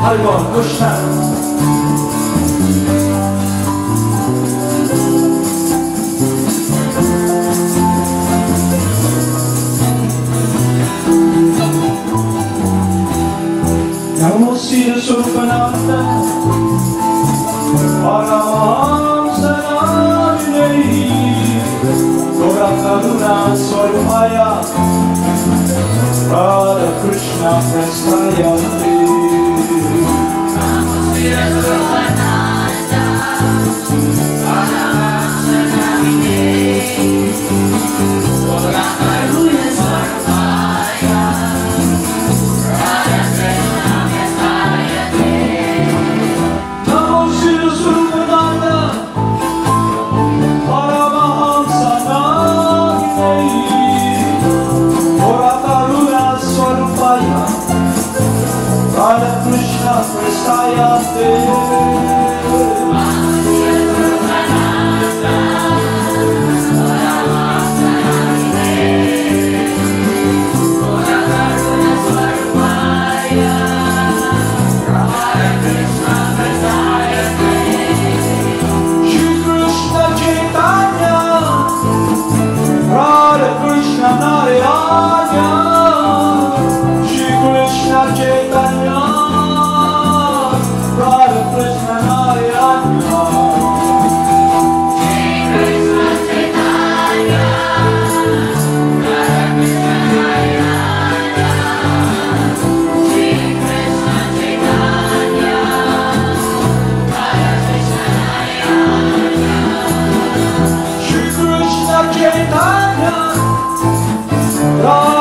Hare Krishna. Namo Siddhaswarupananda Paramahamsa Krsna Radha Krishna Prestayate. Namo Siddhaswarupananda Paramahamsa Chaitanya, Radha Krishna Narayana. Shri Krishna Chaitanya, Radha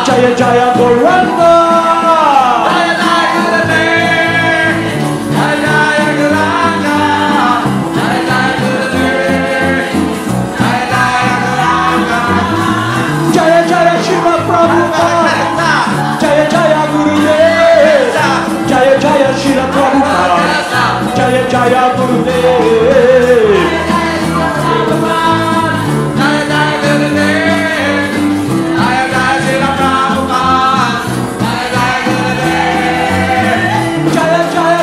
Jaya Jaya Goranga. Jaya Jaya Shiva Prabhupada. Jaya Jaya Gurudev. Jaya Jaya Shiva Prabhupada. Jaya Jaya Gurudev.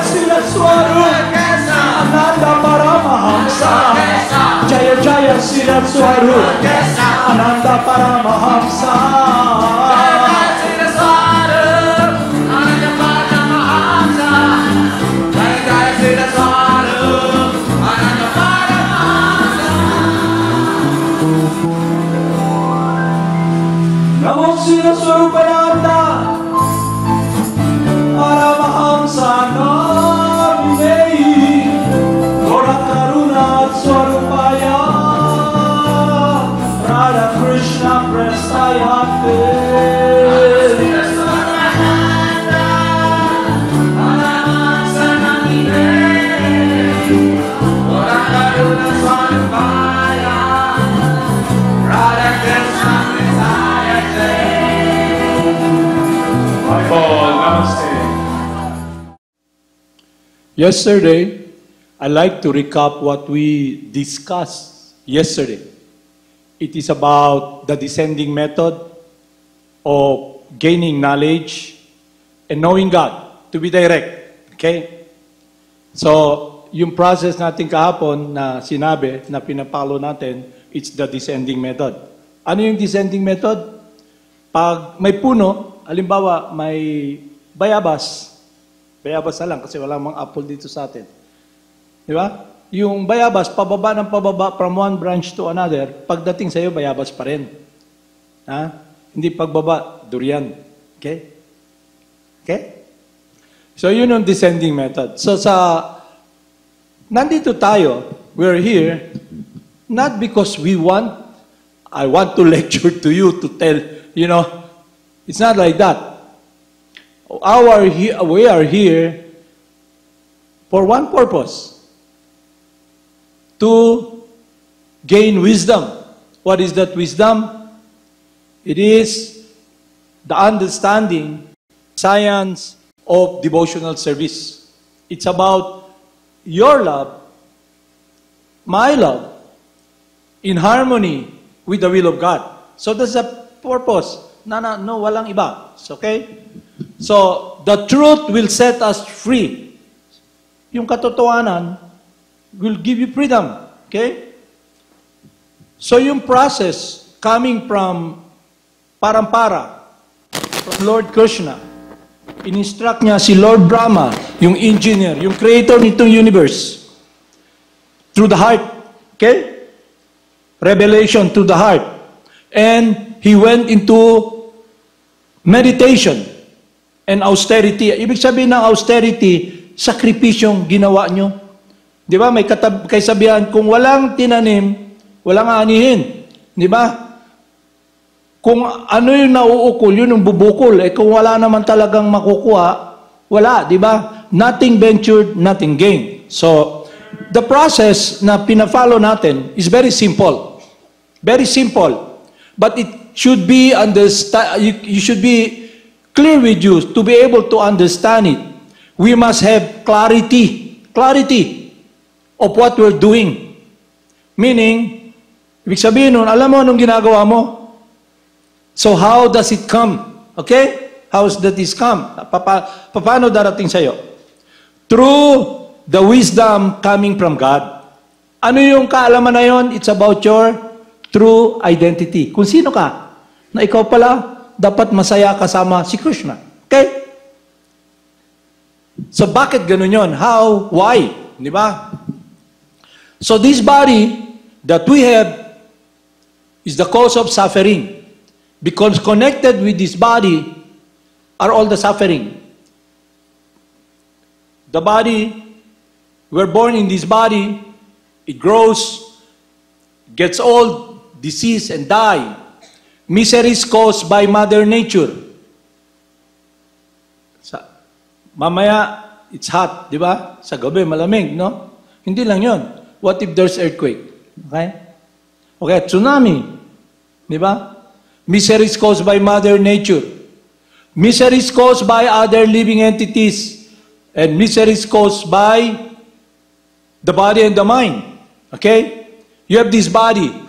Siddhaswarupananda Paramahamsa. Jaya Jaya Siddhaswarupananda Paramahamsa. Namo Siddhaswarupananda Paramahamsa Namine Gora Karuna Swarupaya Radha Krishna Prestayate Paramahamsa Namine Gora Karuna Swarupaya Radha Krishna Prestayate. Namaste. Yesterday, I'd like to recap what we discussed yesterday. It is about the descending method of gaining knowledge and knowing God, to be direct. Okay? So, yung process natin kahapon na sinabi, na pinapalo natin, it's the descending method. Ano yung descending method? Pag may puno, halimbawa may bayabas na lang kasi walang mga apple dito sa atin. Di ba? Yung bayabas, pababa ng pababa from one branch to another, pagdating sa iyo, bayabas pa rin. Ha? Hindi pagbaba, durian. Okay? Okay? So, yun yung descending method. So, nandito tayo, we're here, not because I want to lecture to you to tell, it's not like that. We are here for one purpose. To gain wisdom. What is that wisdom? It is the understanding, science of devotional service. It's about your love, my love, in harmony with the will of God. So that's the purpose. No, walang iba. Okay? So, the truth will set us free. Yung katotohanan will give you freedom. Okay? So, yung process coming from Parampara, from Lord Krsna, in-instruct niya si Lord Brahma, yung engineer, yung creator nitong universe, through the heart. Okay? Revelation through the heart. And he went into meditation and austerity. Ibig sabihin ng austerity, sakripisyong ginawa nyo. Di ba? May kaysabihan, kung walang tinanim, walang anihin. Di ba? Kung ano yung nauukol, yun yung bubukol. Eh kung wala naman talagang makukuha, wala. Di ba? Nothing ventured, nothing gained. So, the process na pina-follow natin is very simple. Very simple. But it should be you should be clear with you to be able to understand it. We must have clarity of what we're doing. Meaning, ibig sabihin nun, alam mo anong ginagawa mo? So how does it come? Okay? How does this come? Paano darating sa'yo? Through the wisdom coming from God. Ano yung kaalaman na yun? It's about your true identity. Kung sino ka, na ikaw pala, dapat masaya kasama si Krsna. Okay? So, bakit ganun yun? How? Why? Di ba? So, this body that we have is the cause of suffering. Because connected with this body are all the suffering. The body, we're born in this body, it grows, gets old, disease, and die. Miseries caused by Mother Nature. Mamaya, it's hot, di ba? Sa gabi, malamig, no? Hindi lang yun. What if there's earthquake? Okay? Okay, tsunami. Di ba? Miseries caused by Mother Nature. Miseries caused by other living entities. And miseries caused by the body and the mind. Okay? You have this body.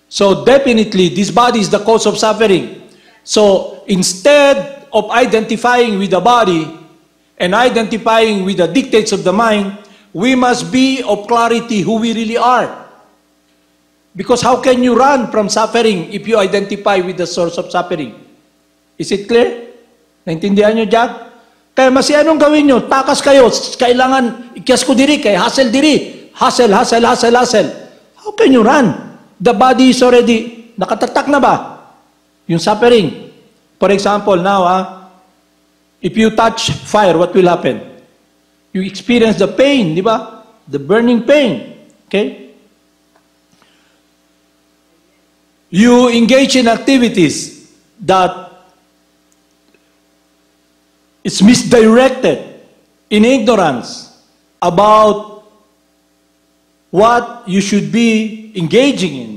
So definitely, this body is the cause of suffering. So instead of identifying with the body and identifying with the dictates of the mind, we must be of clarity who we really are. Because how can you run from suffering if you identify with the source of suffering? Is it clear? Naintindihan nyo, Jag? Kaya anong gawin nyo? Takas kayo. Kailangan ikyas ko diri, kaya hustle diri. Hustle. How can you run? The body is already, nakatatak na ba? Yung suffering. For example, now, if you touch fire, what will happen? You experience the pain, di ba? The burning pain. Okay? You engage in activities that is misdirected in ignorance about what you should be engaging in,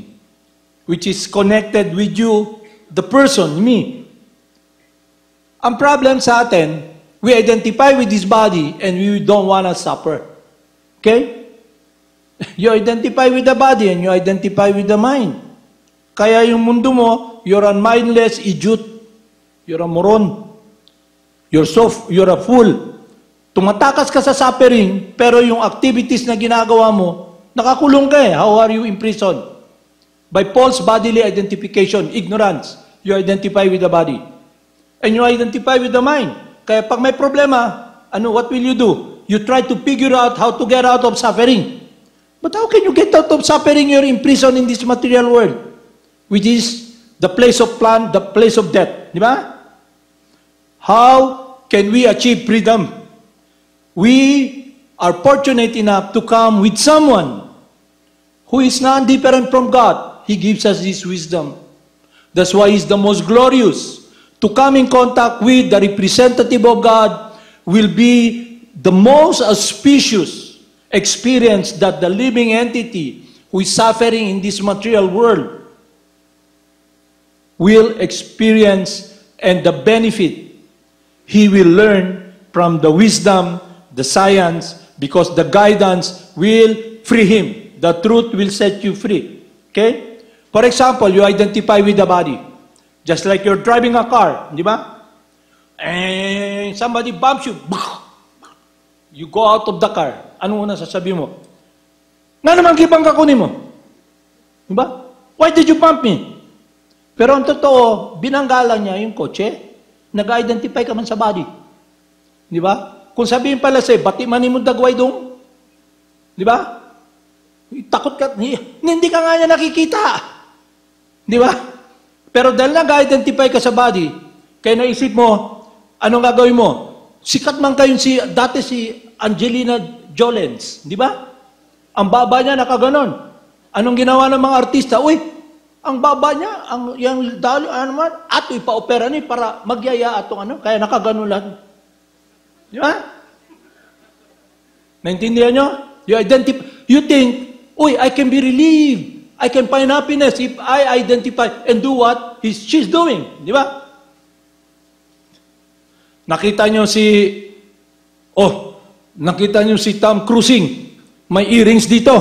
which is connected with you, the person, me. Ang problem sa atin, we identify with this body and we don't want to suffer. Okay? You identify with the body and you identify with the mind. Kaya yung mundo mo, you're a mindless idiot. You're a moron. You're a fool. Tumatakas ka sa suffering, pero yung activities na ginagawa mo, nakakulong ka eh. How are you imprisoned? By false bodily identification, ignorance. You identify with the body. And you identify with the mind. Kaya pag may problema, what will you do? You try to figure out how to get out of suffering. But how can you get out of suffering? You're imprisoned in this material world, which is the place of plan, the place of death. Di ba? How can we achieve freedom? We are fortunate enough to come with someone who is non-different from God. He gives us this wisdom. That's why He's the most glorious. To come in contact with the representative of God will be the most auspicious experience that the living entity who is suffering in this material world will experience and the benefit he will learn from the wisdom, the science, because the guidance will free him. The truth will set you free. Okay? For example, you identify with the body. Just like you're driving a car, di ba? And somebody bumps you. You go out of the car. Ano una sasabihin mo? Nga naman kibang kakunin mo. Di ba? Why did you bump me? Pero ang totoo, binanggalan niya yung kotse. Nag-identify ka man sa body. Di ba? Kung sabihin pala sa'yo, bati man mo dagway dong. Di ba? Takot ka, hindi ka nga niya nakikita. Di ba? Pero dahil nag-identify ka sa body, kaya naisip mo, anong gagawin mo? Sikat man kayo dati si Angelina Jolens, di ba? Ang baba niya nakaganon. Anong ginawa ng mga artista? Uy, ang baba niya, yung dalo, ano man, ato ipa-opera ni para magyaya atong ano, kaya nakaganon lang. Di ba? Naintindihan nyo? You think, uy, I can be relieved. I can find happiness if I identify and do what she's doing. Di ba? Nakita nyo si Tom Cruising. May earrings dito.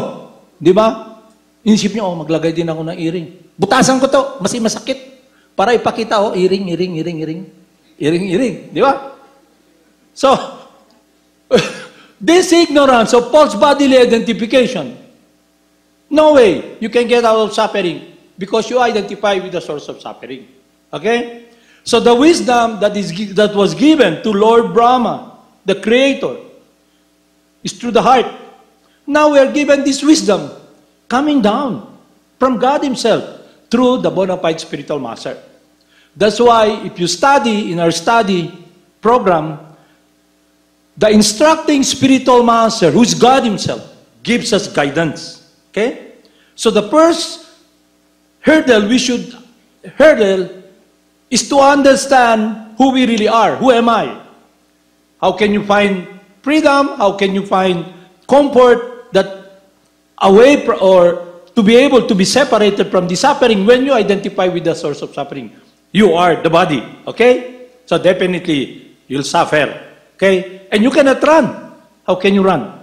Di ba? Inisip nyo, maglagay din ako ng earring. Butasan ko to, masakit. Para ipakita, earring. Di ba? So, this ignorance of false bodily identification, no way you can get out of suffering because you identify with the source of suffering. Okay? So the wisdom that was given to Lord Brahma, the Creator, is through the heart. Now we are given this wisdom coming down from God Himself through the bona fide spiritual master. That's why if you study in our study program, the instructing spiritual master, who is God Himself, gives us guidance. Okay? So the first hurdle we should is to understand who we really are. Who am I? How can you find freedom? How can you find comfort that away or to be able to be separated from the suffering when you identify with the source of suffering? You are the body. Okay? So definitely you'll suffer. Okay? And you cannot run. How can you run?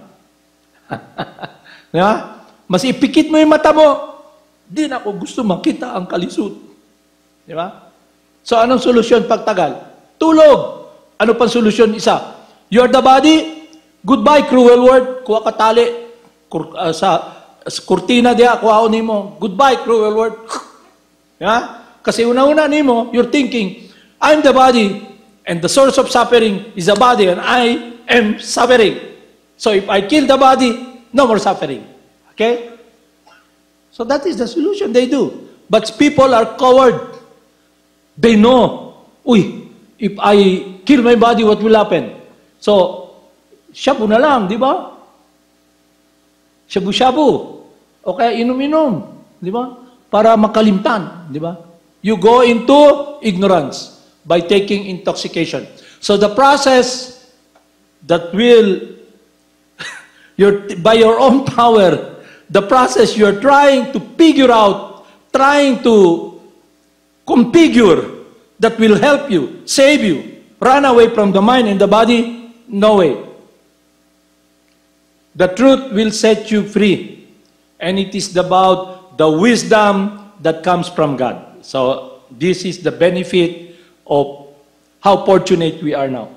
Yeah? Mas ipikit mo yung mata mo, di na ako gusto makita ang kalisod. Di ba? So, anong solusyon pagtagal? Tulog. Ano pang solusyon? Isa. You're the body, goodbye, cruel world. Kuha ka tali. Sa kurtina diya, kuha ko nimo. Goodbye, cruel world. Yeah? Kasi una-una nimo, you're thinking, I'm the body, and the source of suffering is the body, and I am suffering. So, if I kill the body, no more suffering. Okay? So that is the solution they do. But people are coward. They know, uy, if I kill my body, what will happen? So, shabu na lang, di ba? Shabu-shabu. O kaya inom-inom, di ba? Para makalimtan, di ba? You go into ignorance by taking intoxication. So the process that will, by your own power, the process you're trying to figure out, trying to configure that will help you, save you, run away from the mind and the body, no way. The truth will set you free. And it is about the wisdom that comes from God. So this is the benefit of how fortunate we are now.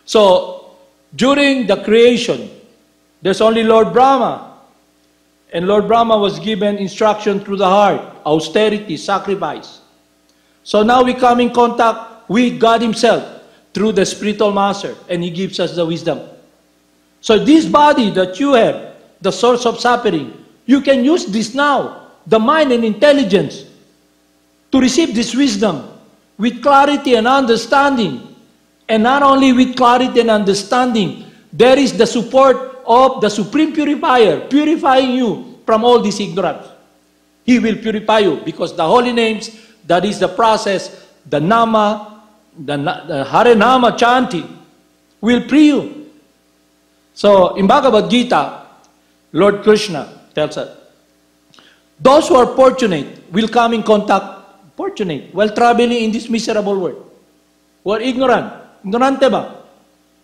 So during the creation, there's only Lord Brahma. And Lord Brahma was given instruction through the heart, austerity, sacrifice. So now we come in contact with God Himself through the spiritual master, and He gives us the wisdom. So this body that you have, the source of suffering, you can use this now, the mind and intelligence, to receive this wisdom with clarity and understanding. And not only with clarity and understanding, there is the support of the Supreme Purifier, purifying you from all this ignorance. He will purify you because the holy names, that is the process, the Nama, the Hare Nama chanting, will free you. So, in Bhagavad Gita, Lord Krishna tells us, those who are fortunate will come in contact, fortunate, while traveling in this miserable world. Or ignorant. Ignorante ba?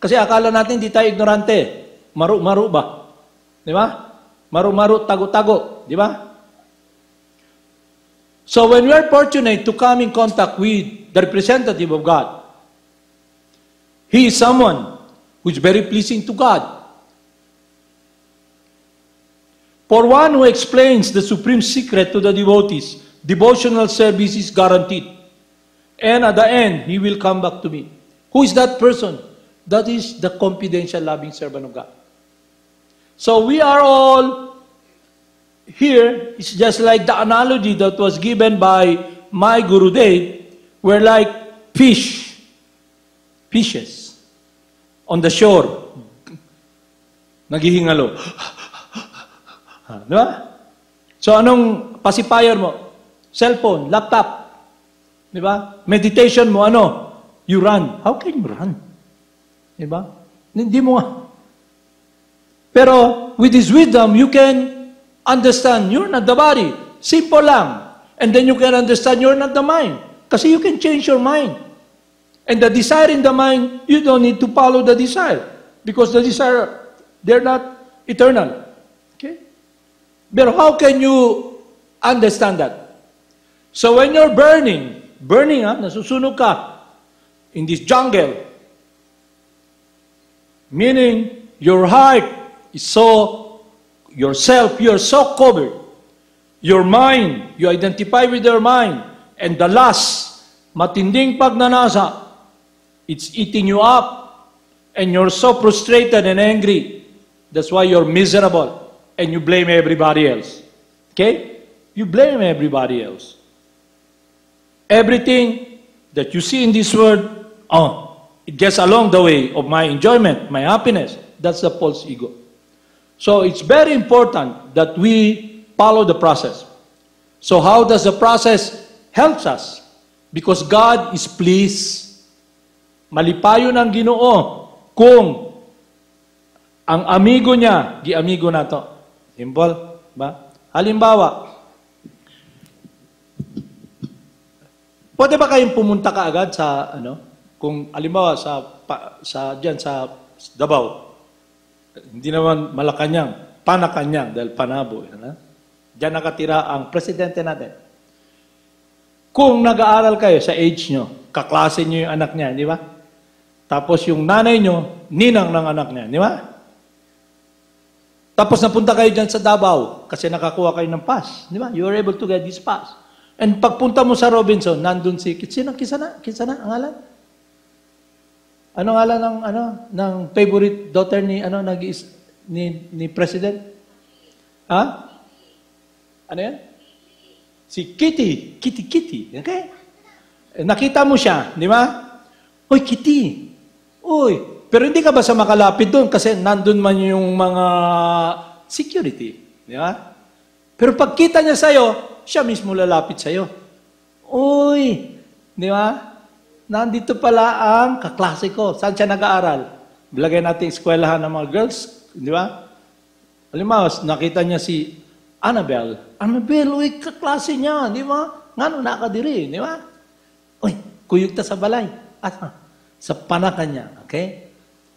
Kasi akala natin hindi tayo ignorante. Maru-maru ba? Di ba? Maru-maru, tago-tago. Di ba? So when we are fortunate to come in contact with the representative of God, he is someone who is very pleasing to God. For one who explains the supreme secret to the devotees, devotional service is guaranteed. And at the end, he will come back to me. Who is that person? That is the confidential, loving servant of God. So we are all here. It's just like the analogy that was given by my Gurudev. We're like fishes on the shore. Naghihingalo. Diba? So anong pacifier mo? Cellphone, laptop. Diba? Meditation mo, ano? You run. How can you run? Diba? Hindi mo nga. Pero with this wisdom, you can understand you're not the body. Simple lang. And then you can understand you're not the mind. Kasi you can change your mind. And the desire in the mind, you don't need to follow the desire. Because the desire, they're not eternal. Okay? But how can you understand that? So when you're burning nasusunog ka in this jungle, meaning your heart is so, yourself, you're so covered. Your mind, you identify with your mind. And the lust, matinding pagnanasa, it's eating you up. And you're so frustrated and angry. That's why you're miserable. And you blame everybody else. Okay? You blame everybody else. Everything that you see in this world, it gets along the way of my enjoyment, my happiness. That's the false ego. So it's very important that we follow the process. So how does the process help us? Because God is pleased. Malipayo ng Ginoo kung ang amigo niya, amigo na to. Simple, ba? Halimbawa, pwede ba kayong pumunta ka agad sa kung halimbawa sa Davao, hindi naman Malacanang, Panacanyang dahil Panabo, diyan nakatira ang presidente natin. Kung nag-aaral kayo sa age nyo, kaklase nyo yung anak niya, di ba? Tapos yung nanay nyo, ninang ng anak niya, di ba? Tapos napunta kayo dyan sa Davao kasi nakakuha kayo ng pass, di ba? You were able to get this pass. And pagpunta mo sa Robinson, nandun si Kitsana, ang ngalan? Ano ngalan ng favorite daughter ni ni president? Ha? Ano yan? Si Kitty. Okay? Nakita mo siya, di ba? Uy, Kitty. Uy, pero hindi ka ba sa makalapit doon kasi nandun man yung mga security, di ba? Pero pagkita niya sa'yo, siya mismo lalapit sa'yo. Uy, di ba? Nandito pala ang kaklase ko. Saan siya nag-aaral? Bilagay natin eskwelahan ng mga girls, di ba? Halimbawa, nakita niya si Annabelle. Annabelle, uy, kaklase niya, di ba? Ngano nakadiri, di ba? Uy, kuyog ta sa balay. Sa panakan niya, okay?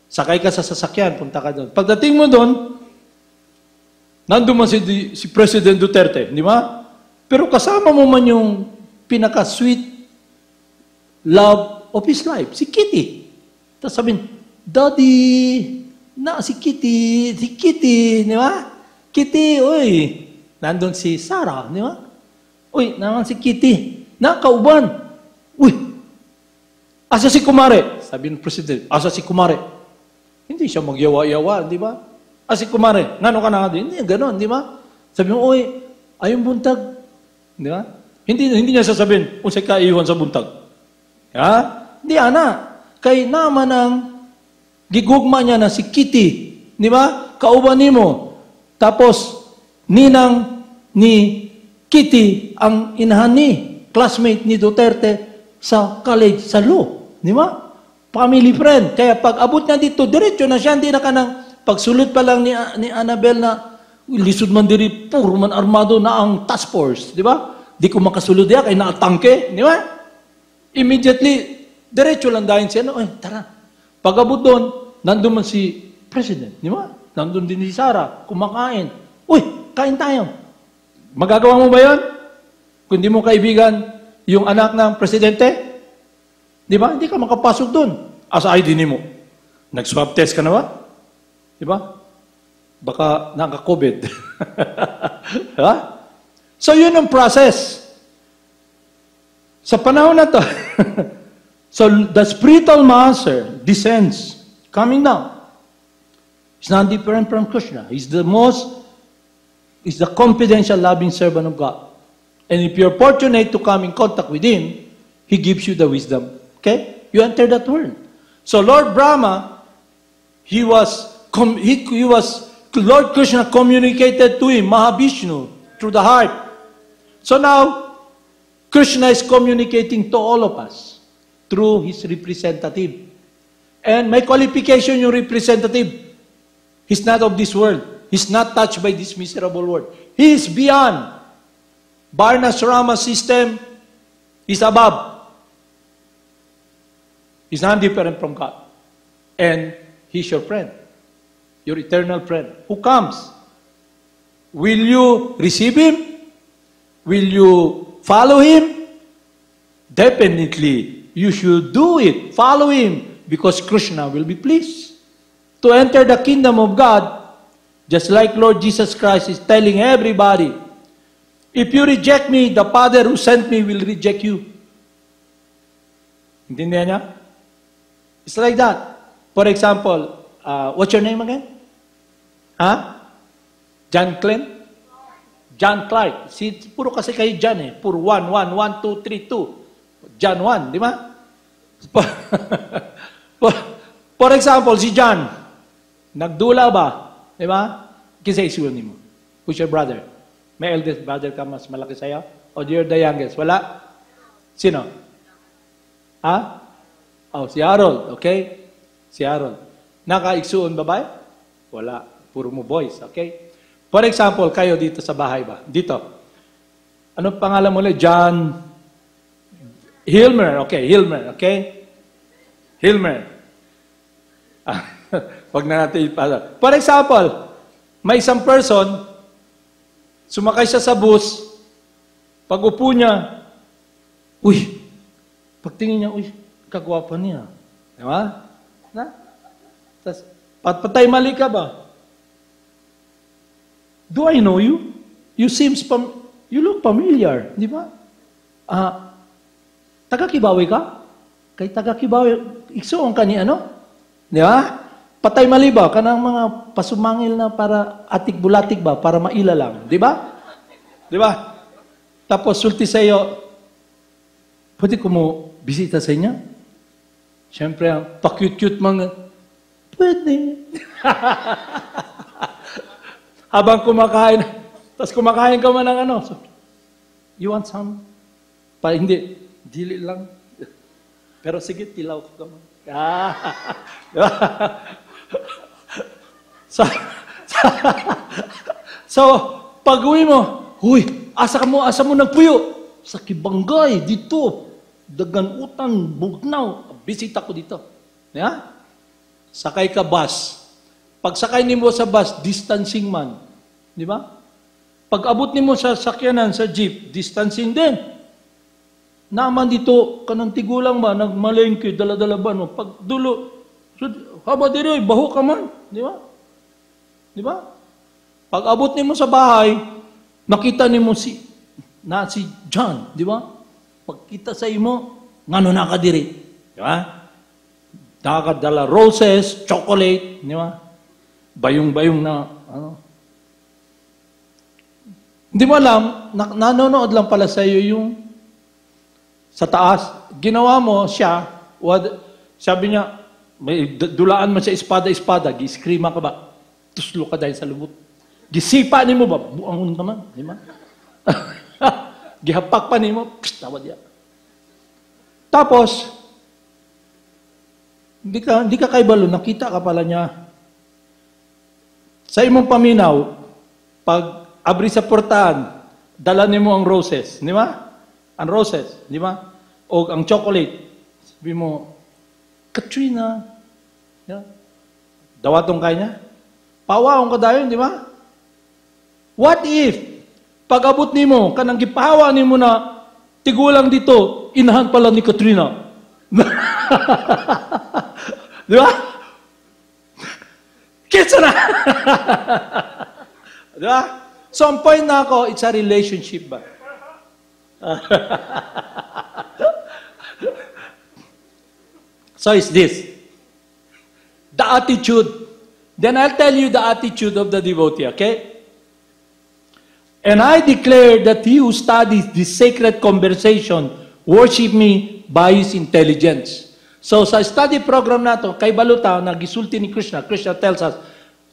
Sakay ka sa sasakyan, punta ka doon. Pagdating mo doon, nandun man si President Duterte, di ba? Pero kasama mo man yung pinaka-sweet love of his life, si Kitty. Tapos sabihin, Daddy, si Kitty, di ba? Kitty, uy, nandun si Sarah, di ba? Uy, naman si Kitty, nakauban. Uy, asa si Kumare? Sabi ng President, asa si Kumare? Hindi siya magyawa-yawa, di ba? Asa si Kumare, ngano ka na nga din? Hindi, ganon, di ba? Sabi mo, uy, ayong buntag. Di ba? Hindi niya sasabihin, unsay ka iwan sa buntag. Ha? Hindi, ana. Kay naman ang gigugma niya na si Kitty. Di ba? Kauban ni mo. Tapos, ninang ni Kitty ang inahan ni classmate ni Duterte sa college sa law. Di ba? Family friend. Kaya pag abot niya dito, diretso na siya. Hindi na ka nang pagsulot pa lang ni Annabelle na lisod man diri, puro man armado na ang task force. Di ba? Di ko makasulod yan, kaya naatangke. Di ba? Immediately, Diretso lang dahil siya, tara. Pag-abot doon, nandun man si President, di ba? Nandun din si Sarah, kumakain. Uy, kain tayo. Magagawa mo ba yun? Kung di mo kaibigan yung anak ng Presidente, di ba? Hindi ka makapasok doon. Asa ID mo? Nag-swab test ka na ba? Di ba? Baka naka-COVID. Diba? So, yun ang process. Sa panahon na to, so the spiritual master descends, coming down. He's not different from Krishna. He's the confidential, loving servant of God. And if you're fortunate to come in contact with him, he gives you the wisdom. Okay? You enter that world. So Lord Brahma, Lord Krishna communicated to him, Mahavishnu, through the heart. So now, Krishna is communicating to all of us through his representative. And may qualification yung representative. He's not of this world. He's not touched by this miserable world. He is beyond. Varnashrama system is above. He's not different from God. And he's your friend. Your eternal friend. Who comes? Will you receive him? Will you follow him? Definitely, you should do it. Follow him, because Krishna will be pleased. To enter the kingdom of God, just like Lord Jesus Christ is telling everybody, if you reject me, the Father who sent me will reject you. Intindihan niya? It's like that. For example, what's your name again? Huh? John Clint? John Clark. Puro kasi kayo John eh. Puro 1, 1, 1, 2, 3, 2. John 1, di ba? For example, si John, nagdula ba? Di ba? Kisa isunin mo. Who's your brother? May eldest brother ka mas malaki sa'yo? O you're the youngest? Wala? Sino? Ha? Oh, si Harold. Okay? Si Harold. Naka-iksuon babae? Wala. Puro mo boys. Okay? For example, kayo dito sa bahay ba? Dito. Anong pangalan mo ulit? John Hilmer. Okay, Hilmer. Okay? Hilmer. Wag na natin ipala. For example, may isang person, sumakay siya sa bus, pag upo niya, uy, pagtingin niya, uy, kagwapa niya. Diba? Na? Tapos, patay mali ka ba? Do I know you? You look familiar, di ba? Taga-Kibawi ka? Kay taga-Kibawi, iksuong ka ni ano? Di ba? Patay mali ba? Kanang mga pasumangil na para atik-bulatik ba? Para maila lang. Di ba? Di ba? Tapos sulti sa iyo, pwede ko mo bisita sa inyo? Siyempre, pa-cute-cute mga, pwede. Habang kumakain, tapos kumakain ka man ng ano, so, you want some? Hindi, dili lang. Pero sige, tilaw ka man. So, pag-uwi mo, huy, asa mo nagpuyo? Sa Kibanggay, dito. Daganutan, Bugnaw. Bisita ko dito. Yeah? Sakay ka bus. Pag sakay nimo sa bus, distancing man. Di ba? Pag abot nimo sa sakyanan, sa jeep, distancing din. Naman dito, kanang tigulang ba, nagmalengke, dala-dala ba, no? Pag dulo, haba diri, baho ka man. Di ba? Di ba? Pag abot nimo sa bahay, nakita nimo si John, di ba? Pagkita sa imo, ngano nakadiri. Di ba? Nakadala roses, chocolate, di ba? Bayong-bayong na, ano. Hindi mo alam, nanonood lang pala sa iyo yung sa taas. Ginawa mo siya, sabi niya, may dulaan mo siya espada, giskrima ka ba? Tuslo ka dahil sa lubot. Gisipa ni mo ba? Buangon naman, di ba? Gihapak pa ni mo, tawad yan. Tapos, hindi ka kaibalo, nakita ka pala niya. Sa imong paminaw, pag abri sa portahan, dala nimo ang roses, di ba? Ang roses, di ba? O ang chocolate. Sabi mo, Katrina, yeah. Dawatong kanya, pawaong ka dayon, di ba? What if, pag-abot ni mo, kanang gipahawa ni mo na, tigulang dito, inahan pala ni Katrina. Di ba? Kitsa na! Di ba? So, ang point na ako, it's a relationship ba? So, it's this. The attitude. Then I'll tell you the attitude of the devotee, okay? And I declare that he who studies this sacred conversation worship me by his intelligence. So sa study program nato, kay Baluta, nagisulti ni Krishna, Krishna tells us,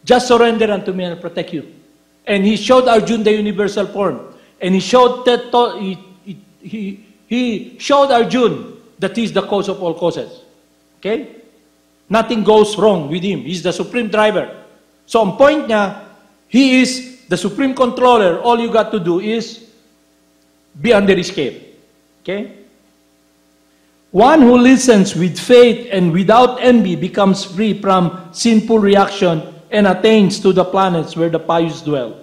just surrender unto me and I'll protect you. And he showed Arjuna the universal form. And he showed that he showed Arjuna that he is the cause of all causes. Okay? Nothing goes wrong with him. He's the supreme driver. So ang point niya, he is the supreme controller. All you got to do is be under his care. Okay? One who listens with faith and without envy becomes free from sinful reaction and attains to the planets where the pious dwell.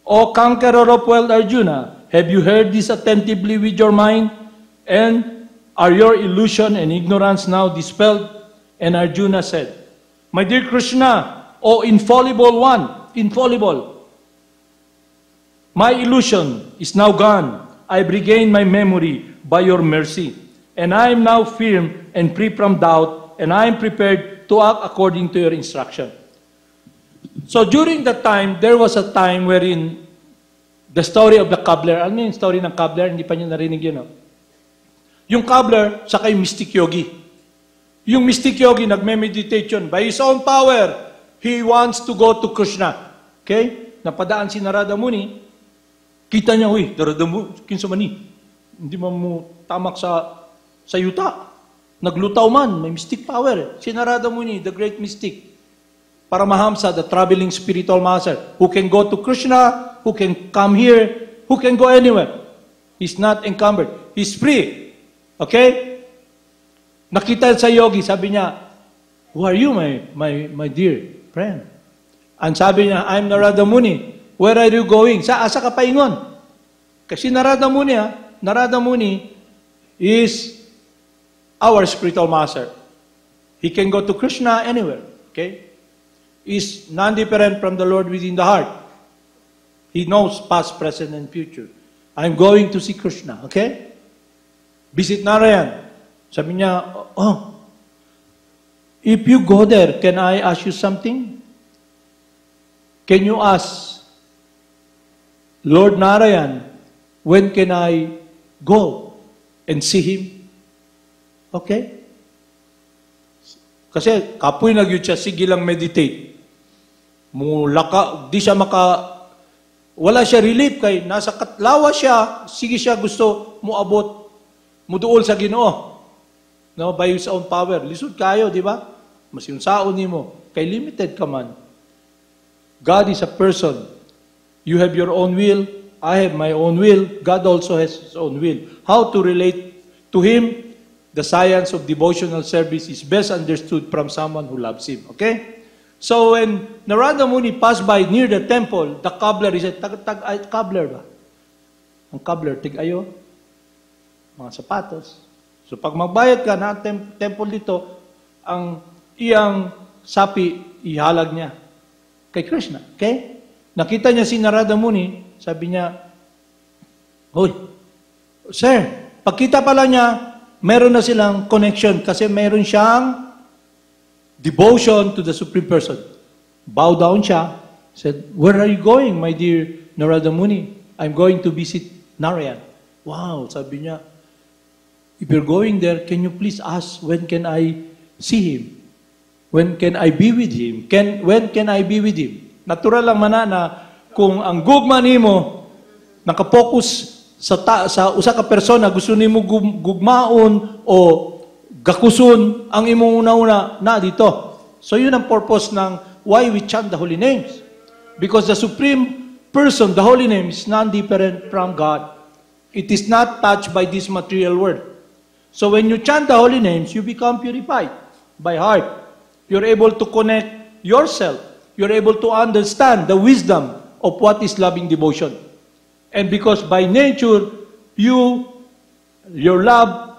O conqueror of world Arjuna, have you heard this attentively with your mind? And are your illusion and ignorance now dispelled? And Arjuna said, my dear Krishna, O infallible one, infallible, my illusion is now gone. I've regained my memory by your mercy. And I am now firm and free from doubt, and I am prepared to act according to your instruction. So during that time, there was a time wherein the story of the cobbler, alam niyo yung story ng cobbler, hindi pa niyo narinig yun, no? Yung cobbler, saka yung mystic yogi. Yung mystic yogi, nagme-meditation. By his own power, he wants to go to Krishna. Okay? Napadaan si Narada Muni, kita niya, uy, Narada Muni, kinsa mani. Hindi mo tamak sa yuta. Naglutaw man, may mystic power. Si Narada Muni, the great mystic. Paramahamsa, the traveling spiritual master, who can go to Krishna, who can come here, who can go anywhere. He's not encumbered. He's free. Okay? Nakita sa yogi, sabi niya, who are you, my dear friend? And sabi niya, I'm Narada Muni. Where are you going? Asa ka paingon? Kasi Narada Muni is our spiritual master. He can go to Krishna anywhere. Okay? Is non-different from the Lord within the heart. He knows past, present, and future. I'm going to see Krishna. Okay? Visit Narayan. Sabi niya, oh, if you go there, can I ask you something? Can you ask Lord Narayan, when can I go and see him? Okay? Kasi kapoy nagyud siya, sige lang meditate. Di siya wala siya relief kay nasa katlawa siya, sige siya gusto muabot, muduol sa Ginoo. No, by his own power. Lisod kayo, di ba? Mas yung saon nimo, kay limited ka man. God is a person. You have your own will, I have my own will, God also has his own will. How to relate to him? The science of devotional service is best understood from someone who loves him. Okay? So when Narada Muni passed by near the temple, the cobbler, he said, cobbler ba? Ang cobbler, tig-ayo, mga sapatos. So pag magbayad ka na temple dito, ang iyang sapi, ihalag niya kay Krishna. Okay? Nakita niya si Narada Muni, sabi niya, hoy, sir, pagkita pala niya, meron na silang connection kasi meron siyang devotion to the Supreme Person. Bow down siya, said, where are you going, my dear Narada Muni? I'm going to visit Narayan. Wow, sabi niya, if you're going there, can you please ask, when can I see him? When can I be with him? When can I be with him? Natural lang manana, kung ang gugma nimo nakapokus sa usa ka persona, gusto nimo gugmaon o gakuson ang imong una-una na dito. So yun ang purpose ng why we chant the holy names. Because the Supreme Person, the holy name, is non-different from God. It is not touched by this material world. So when you chant the holy names, you become purified by heart. You're able to connect yourself. You're able to understand the wisdom of what is loving devotion. And because by nature, your love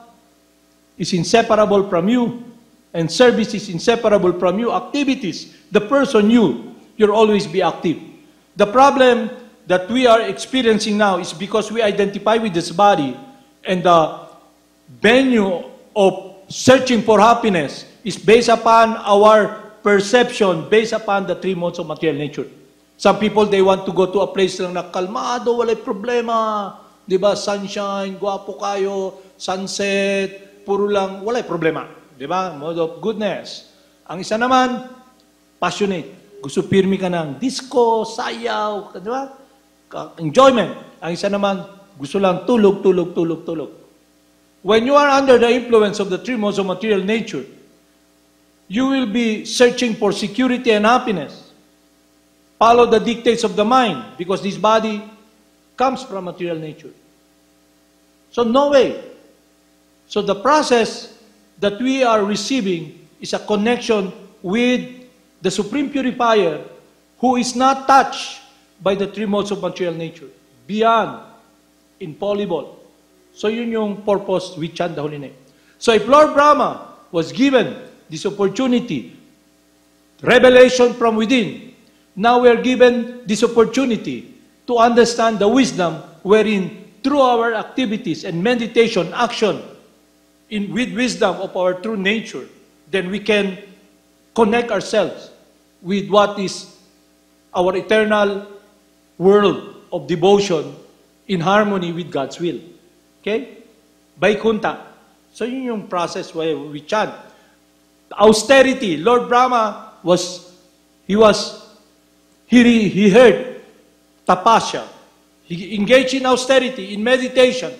is inseparable from you, and service is inseparable from you, activities, the person you'll always be active. The problem that we are experiencing now is because we identify with this body, and the venue of searching for happiness is based upon our perception, based upon the three modes of material nature. Some people, they want to go to a place lang na kalmado, walay problema, di ba? Sunshine, guwapo kayo, sunset, puro lang, walay problema. Di ba? Mode of goodness. Ang isa naman, passionate. Gusto pirmi ka ng disco, sayaw, di ba? Enjoyment. Ang isa naman, gusto lang tulog, tulog, tulog, tulog. When you are under the influence of the three modes of material nature, you will be searching for security and happiness. Follow the dictates of the mind, because this body comes from material nature. So no way. So the process that we are receiving is a connection with the Supreme Purifier, who is not touched by the three modes of material nature, beyond, infallible. So yun yung purpose we chant the holy name. So if Lord Brahma was given this opportunity, revelation from within, now we are given this opportunity to understand the wisdom wherein through our activities and meditation, action, with wisdom of our true nature, then we can connect ourselves with what is our eternal world of devotion in harmony with God's will. Okay? Vaikunta. So yun yung process where we chant. Austerity. Lord Brahma he heard tapasya. He engaged in austerity, in meditation,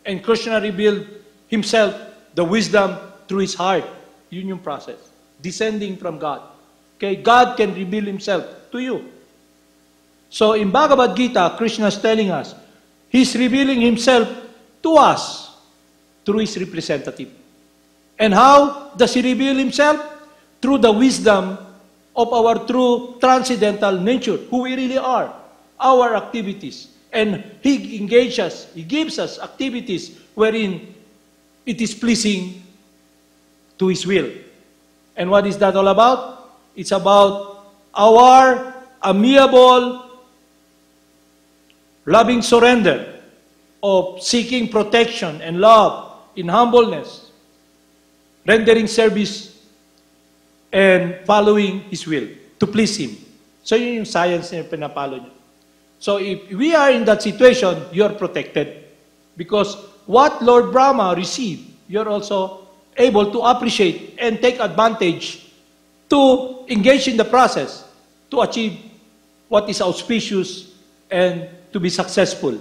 and Krishna revealed himself, the wisdom, through his heart. Yun yung process. Descending from God. Okay? God can reveal himself to you. So in Bhagavad Gita, Krishna is telling us, he's revealing himself to us through his representative. And how does he reveal himself? Through the wisdom of our true transcendental nature, who we really are, our activities. And he engages, he gives us activities wherein it is pleasing to his will. And what is that all about? It's about our amiable, loving surrender of seeking protection and love in humbleness, rendering service and following his will to please him. So yun yung science na pinapalo nyo. So if we are in that situation, you're protected. Because what Lord Brahma received, you're also able to appreciate and take advantage to engage in the process to achieve what is auspicious and to be successful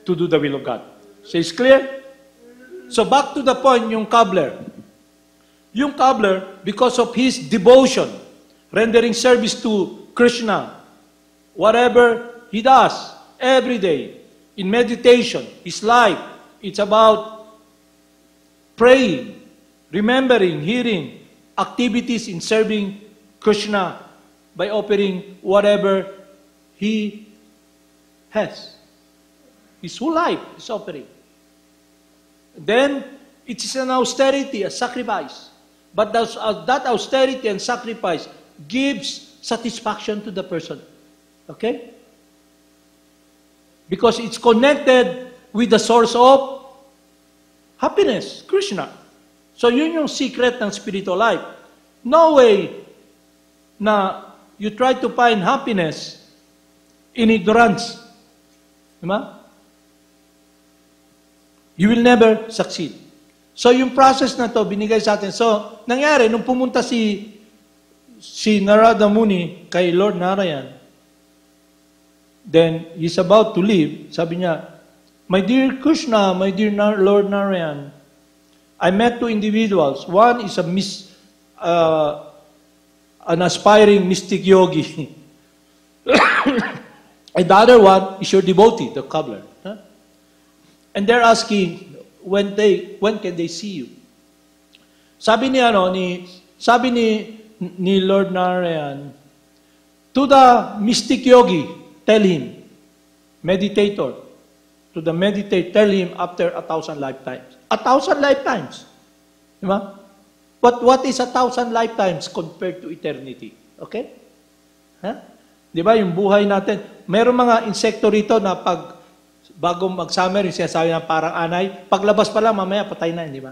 to do the will of God. So it's clear? So back to the point, yung cobbler. Yung cobbler, because of his devotion, rendering service to Krishna, whatever he does every day, in meditation, his life, it's about praying, remembering, hearing, activities in serving Krishna by offering whatever he has. His whole life is offering. Then, it is an austerity, a sacrifice. But that austerity and sacrifice gives satisfaction to the person. Okay? Because it's connected with the source of happiness, Krishna. So yun yung secret ng spiritual life. No way na you try to find happiness in ignorance. Diba? You will never succeed. So yung process na to binigay sa atin. So nangyari, nung pumunta si Narada Muni kay Lord Narayan, then he's about to leave, sabi niya, "My dear Krishna, my dear Lord Narayan, I met two individuals. One is an aspiring mystic yogi. And the other one is your devotee, the cobbler. Huh? And they're asking, when can they see you? Sabi ni Lord Narayan, to the mystic yogi, tell him, meditator, to the meditate, tell him after 1,000 lifetimes. 1,000 lifetimes. Diba? But what is 1,000 lifetimes compared to eternity? Okay? Huh? Diba, yung buhay natin, mayroong mga insekto rito na bago mag-summer, yung sinasabi na parang anay, paglabas pa lang, mamaya patay na, di ba?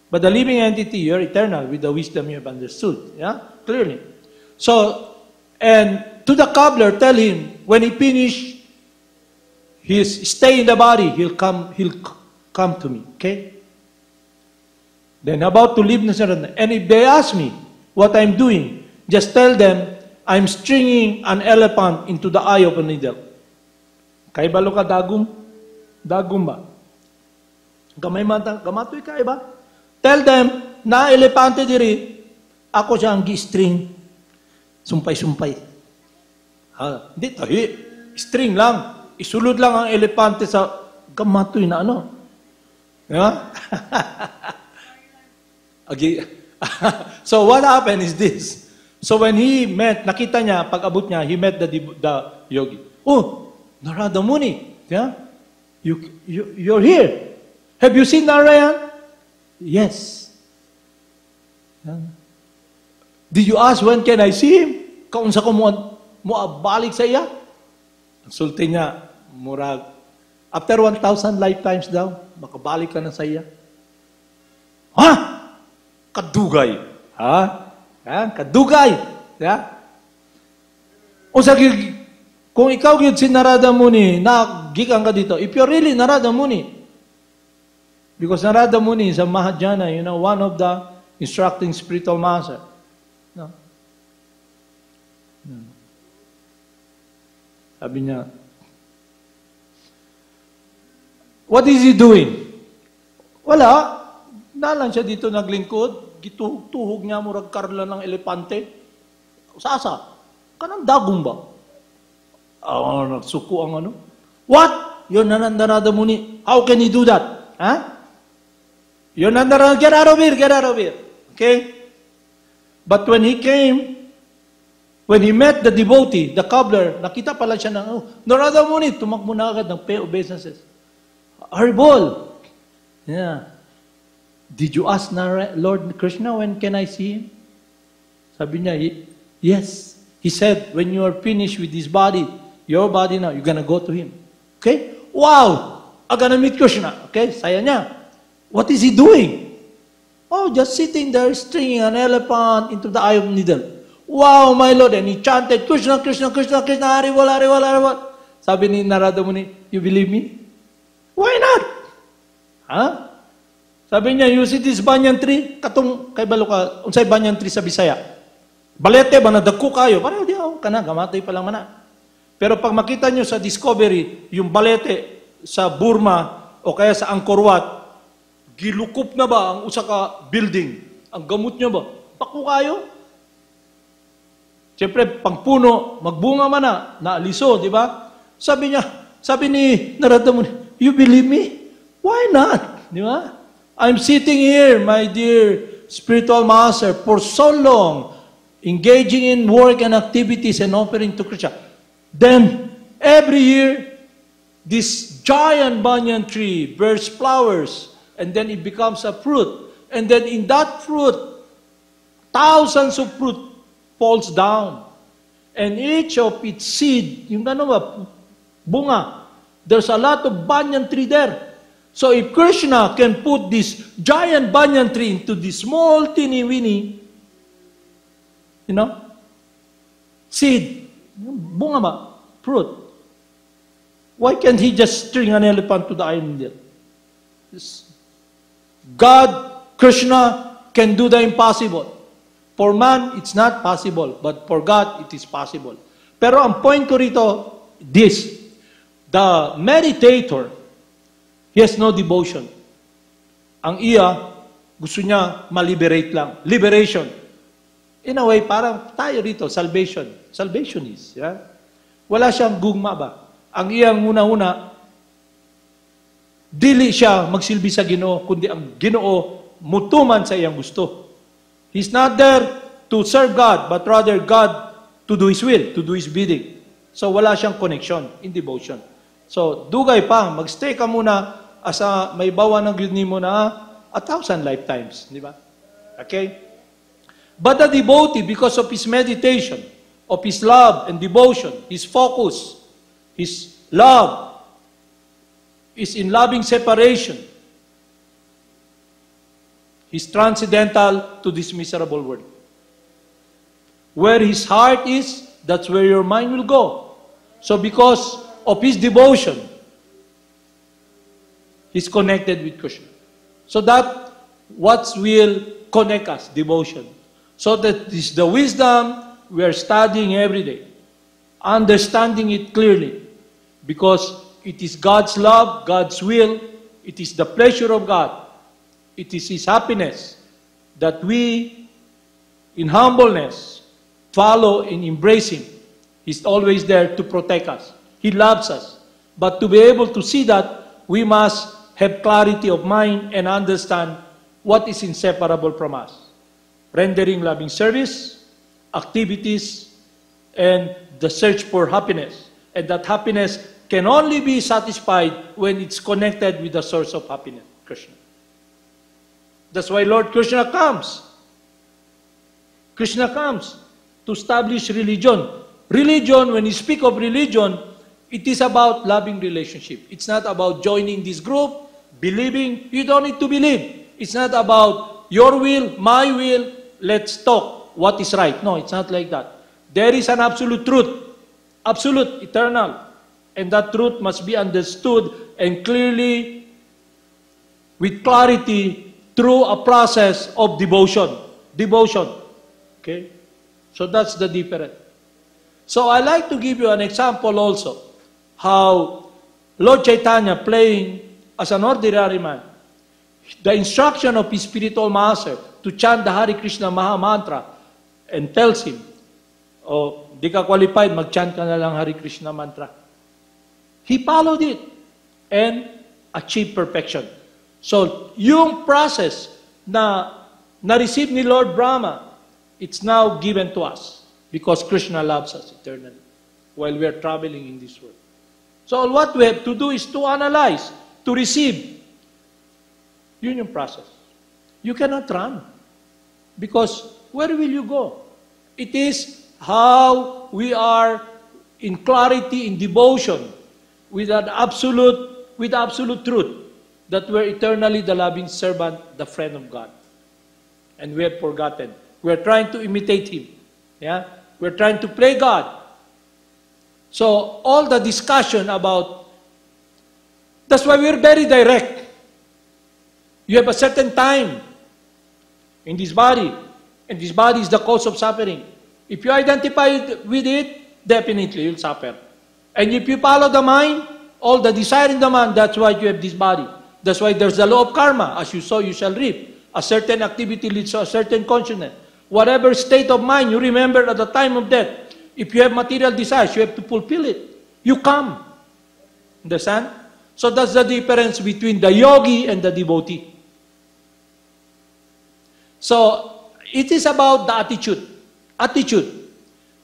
But the living entity, you're eternal with the wisdom you have understood. Yeah? Clearly. So, and to the cobbler, tell him, when he finish his stay in the body, he'll come to me. Okay? Then about to leave, and if they ask me what I'm doing, just tell them, I'm stringing an elephant into the eye of a needle. Kay balo ka dagum? Dagum ba? Gamatoy ka iba? Tell them, na elepante diri, ako siya ang gi-string. Sumpay-sumpay. Hindi, tahi. String lang. Isulod lang ang elepante sa gamatoy na ano. Yeah? Okay. So what happened is this. So when he met, nakita niya, pag abot niya, he met the yogi. Oh, Narada Muni, yeah? You're here. Have you seen Narayan? Yes. Yeah. Did you ask when can I see him? Kaunsa ko mo balik sa iya? Sulti niya, murag, after 1,000 lifetimes daw, makabalik ka na sa iya. Ha? Kadugay. Ha? Kadugay. Yeah? O sa kung ikaw yun si Narada Muni, nagikan ka dito, if you're really Narada Muni, because Narada Muni is a Mahayana, one of the instructing spiritual master. No? Sabi niya, what is he doing? Wala. Nalang siya dito naglingkod, gituhog niya murag karla ng elepante. Sasa? Kanang dagong ba? Nagsuko ang ano. What? You're Narada Muni. How can he do that? Huh? You're Narada, get out of here, get out of here. Okay? But when he came, when he met the devotee, the cobbler, nakita pala siya ng, Narada Muni, tumakbo na agad ng pay obeisances. Harbol. Yeah. Did you ask Lord Krishna, when can I see him? Sabi niya, yes. He said, when you are finished with this body, your body now, you're gonna go to him. Okay? Wow! I'm gonna meet Krishna. Okay? Saya niya. What is he doing? Oh, just sitting there, stringing an elephant into the eye of needle. Wow, my Lord. And he chanted, Krishna, Krishna, Krishna, Krishna, Haribol, Haribol, Haribol. Sabi ni Narada Muni, you believe me? Why not? Huh? Sabi niya, you see this banyan tree? Katong, kay balo ka, unsay banyan tree sa Bisaya? Balete ba na dagko kayo? Parang di ako, kana, gamatay pa lang mana. Pero pag makita nyo sa Discovery, yung balete sa Burma o kaya sa Angkor Wat, gilukup na ba ang usa ka building? Ang gamot nyo ba? Bako kayo? Siyempre, pangpuno, magbunga man na, naaliso, di ba? Sabi ni Narada Muni, you believe me? Why not? Di ba? I'm sitting here, my dear spiritual master, for so long, engaging in work and activities and offering to Krishna. Then, every year, this giant banyan tree bears flowers, and then it becomes a fruit. And then in that fruit, thousands of fruit falls down. And each of its seed, yung ano ba, bunga, there's a lot of banyan tree there. So if Krishna can put this giant banyan tree into this small teeny-weeny, seed, bunga ba, fruit, why can't he just string an elephant to the eye needle? God, Krishna, can do the impossible. For man, it's not possible, but for God, it is possible. Pero ang point ko rito, this, the meditator, he has no devotion. Ang iya, gusto niya ma-liberate lang. Liberation. In a way, parang tayo rito, salvation. Salvation is, yeah? Wala siyang gugma ba? Ang iyang una-una, Dili siya magsilbi sa Ginoo, kundi ang Ginoo mutuman sa iyang gusto. He's not there to serve God, but rather God to do His will, to do His bidding. So wala siyang connection in devotion. So dugay pa, magstay ka muna asa may bawa ng Diyos mo na 1,000 lifetimes, di ba? Okay? But the devotee, because of his meditation, of his love and devotion, his focus, his love, is in loving separation. He's transcendental to this miserable world. Where his heart is, that's where your mind will go. So because of his devotion, he's connected with Krishna. So that what will connect us, devotion. So that is the wisdom we are studying every day. Understanding it clearly. Because it is God's love, God's will, it is the pleasure of God, it is His happiness that we, in humbleness, follow and embrace Him. He's always there to protect us. He loves us. But to be able to see that, we must have clarity of mind and understand what is inseparable from us. Rendering loving service, activities, and the search for happiness. And that happiness can only be satisfied when it's connected with the source of happiness, Krishna. That's why Lord Krishna comes. Krishna comes to establish religion. Religion, when you speak of religion, it is about loving relationship. It's not about joining this group, believing. You don't need to believe. It's not about your will, my will, let's talk what is right. No, it's not like that. There is an absolute truth, absolute, eternal. And that truth must be understood and clearly, with clarity, through a process of devotion. Devotion. Okay? So that's the difference. So I like to give you an example also, how Lord Chaitanya playing as an ordinary man, the instruction of his spiritual master to chant the Hare Krishna Maha Mantra and tells him, oh, di ka qualified, mag-chant ka na lang Hare Krishna mantra. He followed it and achieved perfection. So, yung process na na-receive ni Lord Brahma, it's now given to us because Krishna loves us eternally while we are traveling in this world. So, what we have to do is to analyze, to receive. Yun yung process. You cannot run because where will you go? It is how we are in clarity, in devotion, with absolute truth, that we're eternally the loving servant, the friend of God. And we have forgotten. We're trying to imitate Him. Yeah? We're trying to play God. So, all the discussion about, that's why we're very direct. You have a certain time in this body, and this body is the cause of suffering. If you identify with it, definitely you'll suffer. And if you follow the mind, all the desire in the mind, that's why you have this body. That's why there's the law of karma. As you sow, you shall reap. A certain activity leads to a certain consciousness. Whatever state of mind you remember at the time of death, if you have material desires, you have to fulfill it. You come. Understand? So that's the difference between the yogi and the devotee. So, it is about the attitude. Attitude.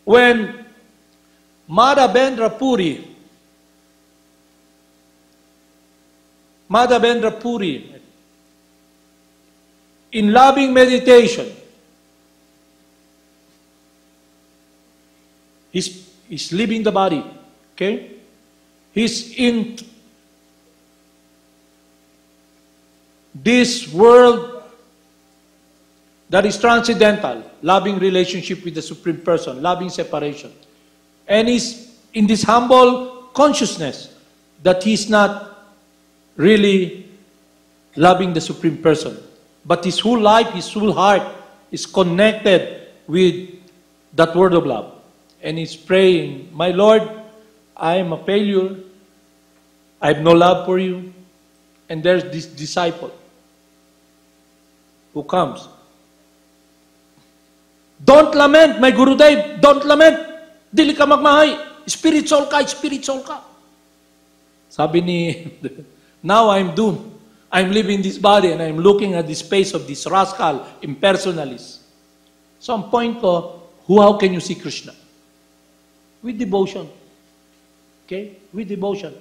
When Madhavendra Puri, in loving meditation, he's leaving the body, okay? He's in this world that is transcendental, loving relationship with the Supreme Person, loving separation. And he's in this humble consciousness that he's not really loving the Supreme Person. But his whole life, his whole heart is connected with that word of love. And he's praying, my Lord, I am a failure. I have no love for you. And there's this disciple who comes. Don't lament, my Gurudev. Don't lament. Dili ka magmahay. Spiritual ka, spiritual ka. Sabi ni Now I'm doomed. I'm leaving this body and I'm looking at the face of this rascal, impersonalist. So ang point ko, how can you see Krishna? With devotion. Okay? With devotion.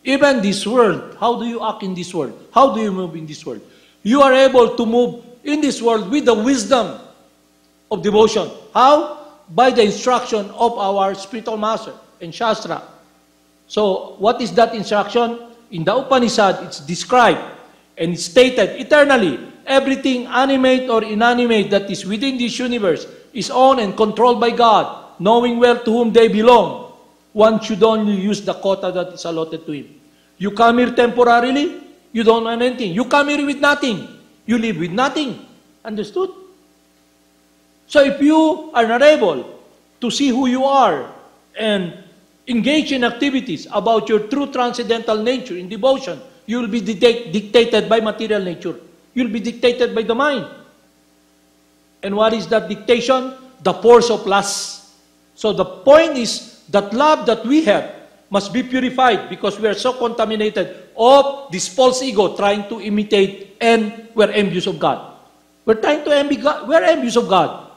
Even this world, how do you act in this world? How do you move in this world? You are able to move in this world with the wisdom of devotion. How? By the instruction of our spiritual master and Shastra. So, what is that instruction? In the Upanishad, it's described and it's stated eternally, everything animate or inanimate that is within this universe is owned and controlled by God, knowing well to whom they belong. One should only use the quota that is allotted to him. You come here temporarily, you don't earn anything. You come here with nothing. You live with nothing. Understood? So if you are not able to see who you are and engage in activities about your true transcendental nature in devotion, you will be dictated by material nature. You will be dictated by the mind. And what is that dictation? The force of lust. So the point is that love that we have must be purified because we are so contaminated of this false ego trying to imitate, and we're envious of God. We're trying to envy God. We're envious of God.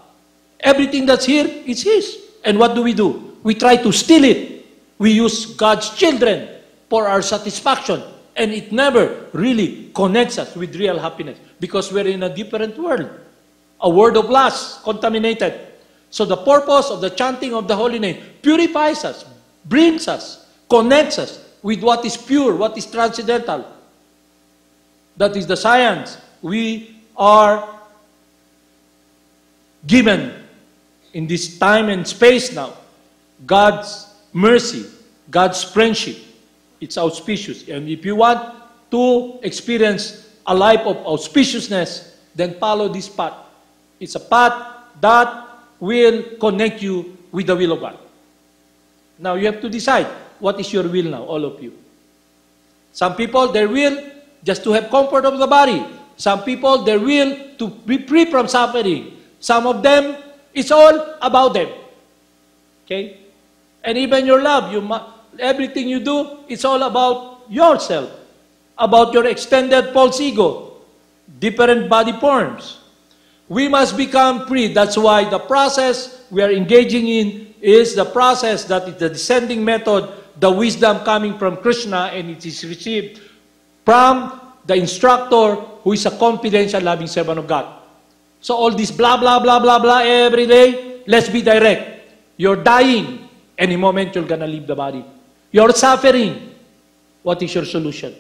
Everything that's here is His. And what do? We try to steal it. We use God's children for our satisfaction. And it never really connects us with real happiness because we're in a different world. A world of lust, contaminated. So the purpose of the chanting of the holy name purifies us, brings us, connects us with what is pure, what is transcendental. That is the science we are given in this time and space now. God's mercy, God's friendship. It's auspicious. And if you want to experience a life of auspiciousness, then follow this path. It's a path that will connect you with the will of God. Now you have to decide what is your will now, all of you. Some people, their will just to have comfort of the body. Some people, their will to be free from suffering. Some of them, it's all about them. Okay? And even your love, everything you do, it's all about yourself. About your extended false ego. Different body forms. We must become free. That's why the process we are engaging in is the process that is the descending method, the wisdom coming from Krishna, and it is received from the instructor who is a confidential, loving servant of God. So all this blah, blah, blah, blah, blah every day, let's be direct. You're dying. Any moment you're gonna leave the body. You're suffering. What is your solution?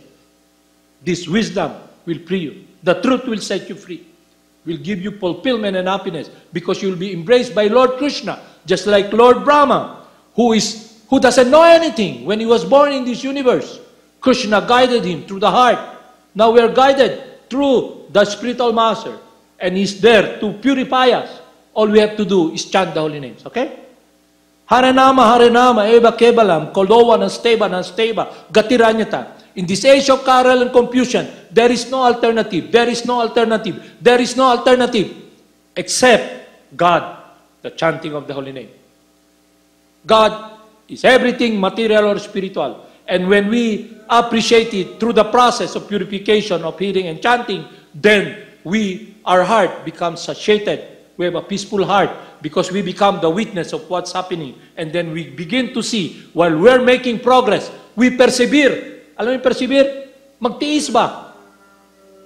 This wisdom will free you. The truth will set you free. Will give you fulfillment and happiness because you'll be embraced by Lord Krishna, just like Lord Brahma, who doesn't know anything when he was born in this universe. Krishna guided him through the heart. Now we are guided through the spiritual master, and he's there to purify us. All we have to do is chant the holy names, okay? Harinama, Eva Kebalam, Koldowa, Nasteva, Gatiranyata. In this age of quarrel and confusion, there is no alternative. There is no alternative. There is no alternative except God, the chanting of the holy name. God is everything material or spiritual. And when we appreciate it through the process of purification of hearing and chanting, then our heart becomes satiated. We have a peaceful heart because we become the witness of what's happening. And then we begin to see, while we're making progress, we persevere. Alam mo persevere? Magtiis ba?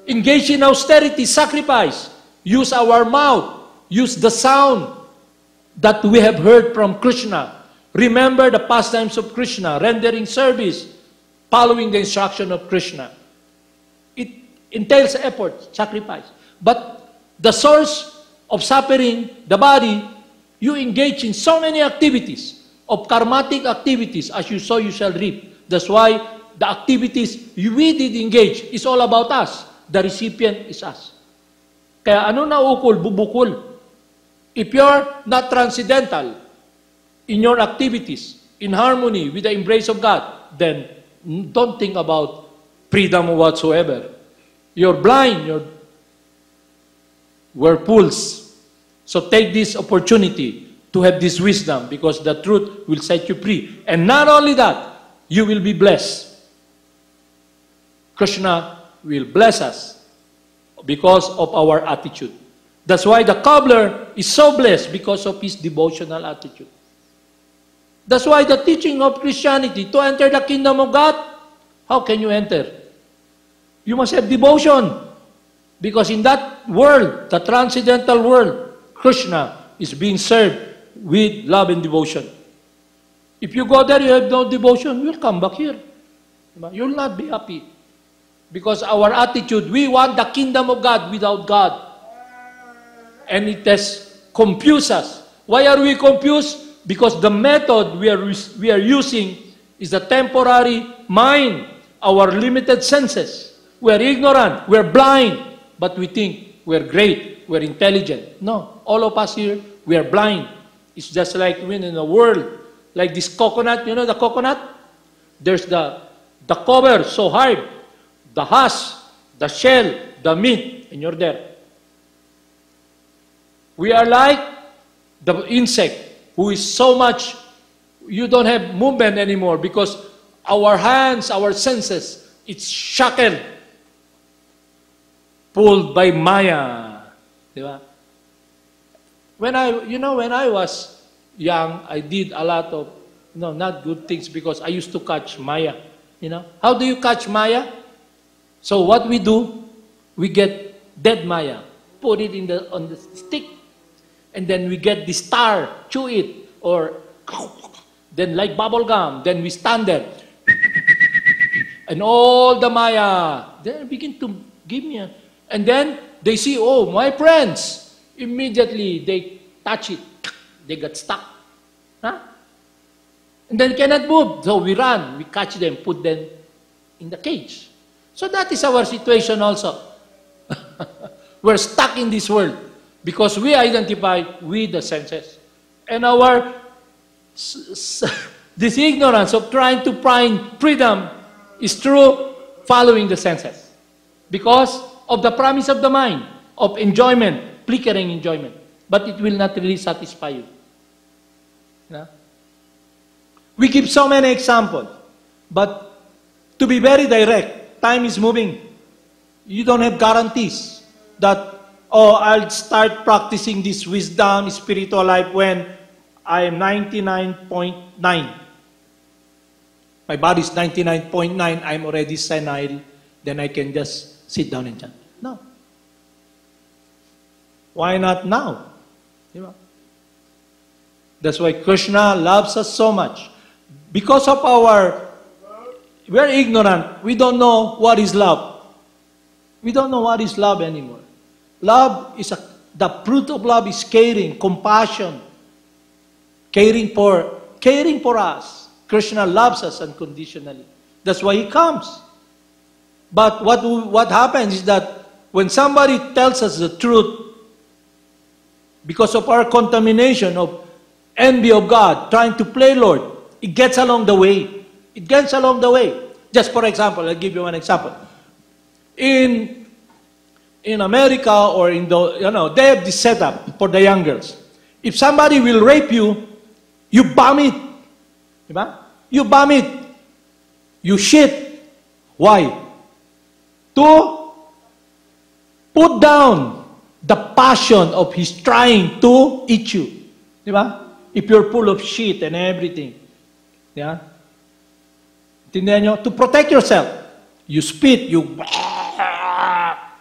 Engage in austerity, sacrifice. Use our mouth. Use the sound that we have heard from Krishna. Remember the pastimes of Krishna, rendering service, following the instruction of Krishna. It entails effort, sacrifice. But the source of suffering, the body, you engage in so many activities, of karmatic activities, as you sow, you shall reap. That's why the activities we did engage is all about us. The recipient is us. Kaya ano na ukol, bubukol. If you're not transcendental in your activities, in harmony with the embrace of God, then don't think about freedom whatsoever. You're blind, we're fools. So take this opportunity to have this wisdom because the truth will set you free. And not only that, you will be blessed. Krishna will bless us because of our attitude. That's why the cobbler is so blessed because of his devotional attitude. That's why the teaching of Christianity, to enter the kingdom of God, how can you enter? You must have devotion. Because in that world, the transcendental world, Krishna is being served with love and devotion. If you go there, you have no devotion, you'll come back here. You'll not be happy. Because our attitude, we want the kingdom of God without God. And it has confused us. Why are we confused? Because the method we are using is the temporary mind, our limited senses. We are ignorant, we are blind, but we think we are great, we are intelligent. No, all of us here, we are blind. It's just like when in a world, like this coconut, you know the coconut? There's the cover so hard, the husk, the shell, the meat, and you're there. We are like the insect who is so much, you don't have movement anymore because our hands, our senses, it's shackled, pulled by Maya. Diba? When I was young, I did a lot of, not good things because I used to catch Maya. How do you catch Maya? So what we do, we get dead Maya, put it on the stick, and then we get the star, chew it, or then like bubble gum, then we stand there, and all the Maya, then begin to give me, and then they see, oh, my friends, immediately they touch it, they get stuck, huh? And then cannot move, so we run, we catch them, put them in the cage. So that is our situation also. We're stuck in this world because we identify with the senses. And our this ignorance of trying to find freedom is through following the senses. Because of the promise of the mind, of enjoyment, flickering enjoyment. But it will not really satisfy you. We give so many examples. But to be very direct, time is moving. You don't have guarantees that, oh, I'll start practicing this wisdom, spiritual life when I am 99.9. My body is 99.9, I'm already senile, then I can just sit down and chant. No. Why not now? That's why Krishna loves us so much. Because of we're ignorant, we don't know what is love. We don't know what is love anymore. Love is the fruit of love is caring, compassion, caring for us. Krishna loves us unconditionally. That's why He comes. But what happens is that when somebody tells us the truth, because of our contamination of envy of God, trying to play Lord, it gets along the way. It gets along the way. Just for example, I'll give you one example. In America or in they have this setup for the young girls. If somebody will rape you, you bomb it. You bomb it. You shit. Why? To put down the passion of his trying to eat you. If you're full of shit and everything. Yeah? Tindihan nyo? To protect yourself. You spit, you...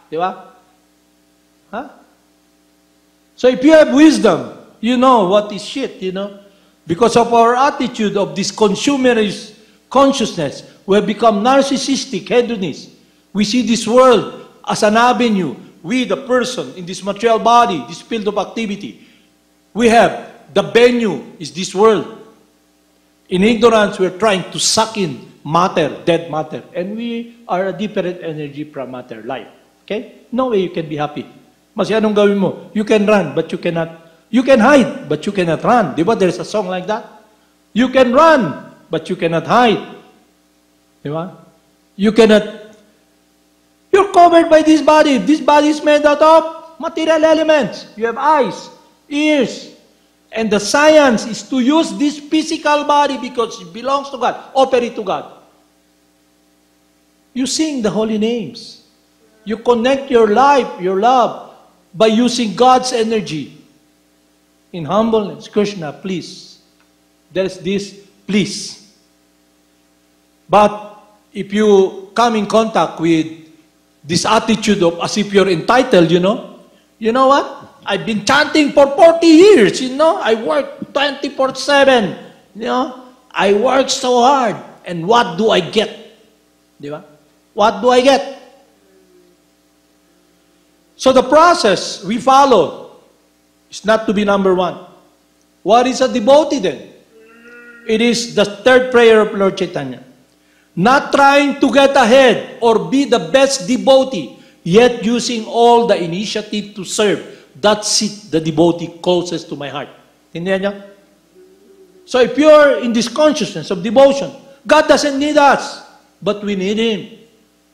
Diba? Huh? So if you have wisdom, you know what is shit, Because of our attitude of this consumerist consciousness, we have become narcissistic, hedonist. We see this world as an avenue. We, the person, in this material body, this field of activity, we have the venue is this world. In ignorance, we're trying to suck in matter, dead matter. And we are a different energy from matter, life. Okay? No way you can be happy. Mas anong gawin mo? You can run, but you cannot. You can hide, but you cannot run. Diba? There's a song like that. You can run, but you cannot hide. Diba? You cannot. You're covered by this body. This body is made out of material elements. You have eyes, ears. And the science is to use this physical body because it belongs to God. Offer it to God. You sing the holy names. You connect your life, your love, by using God's energy in humbleness. Krishna, please. There's this, please. But if you come in contact with this attitude of as if you're entitled, you know what? I've been chanting for 40 years, I work 24/7, I work so hard. And what do I get? Diba? What do I get? So the process we follow is not to be number one. What is a devotee then? It is the third prayer of Lord Chaitanya. Not trying to get ahead or be the best devotee, yet using all the initiative to serve. That's it, the devotee closest to my heart. Tindihan niyo? So if you're in this consciousness of devotion, God doesn't need us, but we need Him.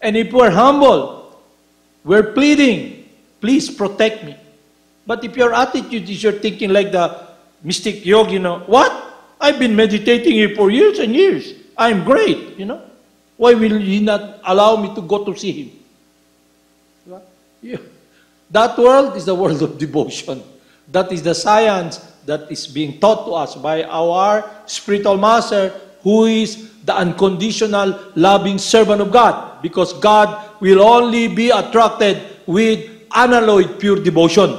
And if we're humble, we're pleading, please protect me. But if your attitude is you're thinking like the mystic yogi, what? I've been meditating here for years and years. I'm great, Why will He not allow me to go to see Him? Yeah. That world is the world of devotion. That is the science that is being taught to us by our spiritual master, who is the unconditional loving servant of God. Because God will only be attracted with unalloyed pure devotion.